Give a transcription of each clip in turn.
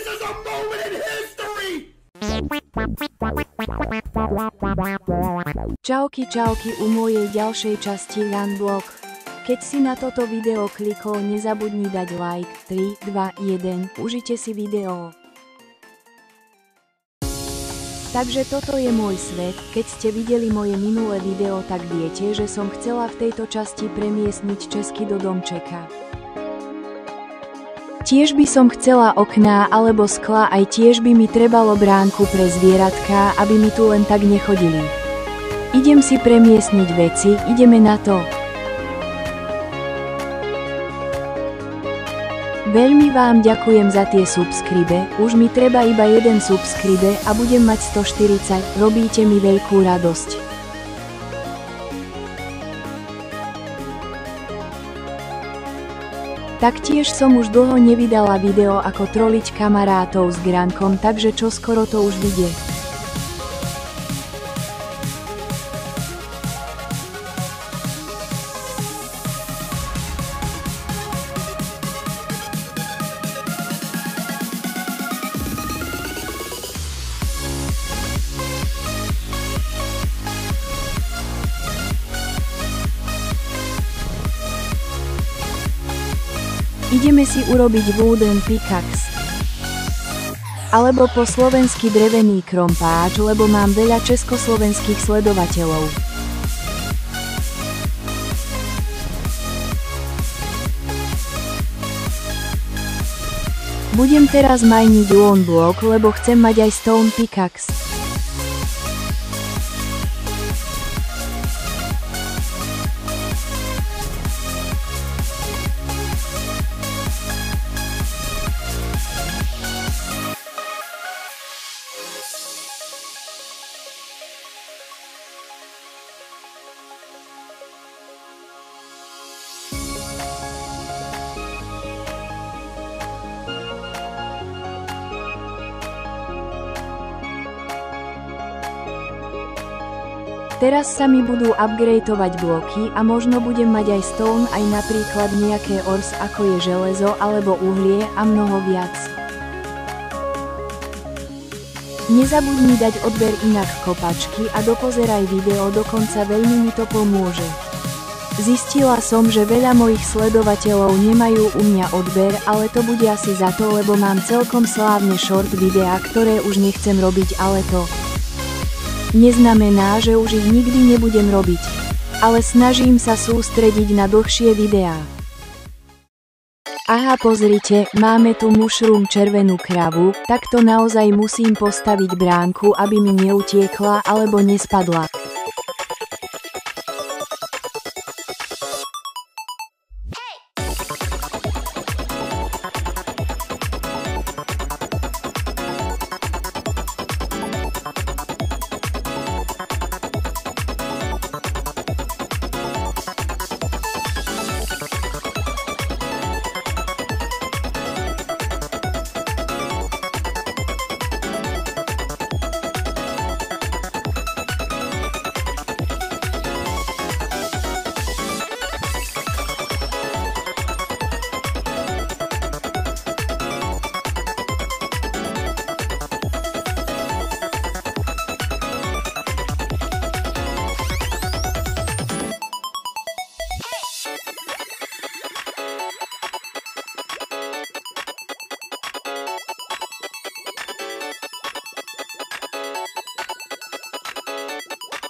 is a moment in history! Čauky u mojej ďalšej časti Runblock. Keď si na toto video klikol, nezabudni dať like. 3, 2, 1, užite si video. Takže toto je môj svet. Keď ste videli moje minulé video, tak viete, že som chcela v tejto časti premiestniť česky do domčeka. Tiež by som chcela okná alebo skla, aj tiež by mi trebalo bránku pre zvieratka, aby mi tu len tak nechodili. Idem si premiestniť veci, ideme na to. Veľmi vám ďakujem za tie subscribe, už mi treba iba jeden subscribe a budem mať 140, robíte mi veľkú radosť. Taktiež som už dlho nevydala video ako troliť kamarátov s Grankom, takže čoskoro to už vyjde. Ideme si urobiť wooden pickaxe. Alebo po slovensky drevený krompáč, lebo mám veľa československých sledovateľov. Budem teraz majniť one block, lebo chcem mať aj stone pickaxe. Teraz sa mi budú upgradeovať bloky a možno budem mať aj stone, aj napríklad nejaké ors ako je železo alebo uhlie a mnoho viac. Nezabudni dať odber inak kopačky a dopozeraj video do konca, veľmi mi to pomôže. Zistila som, že veľa mojich sledovateľov nemajú u mňa odber, ale to bude asi za to, lebo mám celkom slávne short videá, ktoré už nechcem robiť, ale to neznamená, že už ich nikdy nebudem robiť. Ale snažím sa sústrediť na dlhšie videá. Aha, pozrite, máme tu mushroom červenú kravu, tak to naozaj musím postaviť bránku, aby mi neutiekla alebo nespadla.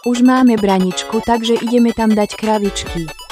Už máme braničku, takže ideme tam dať kravičky.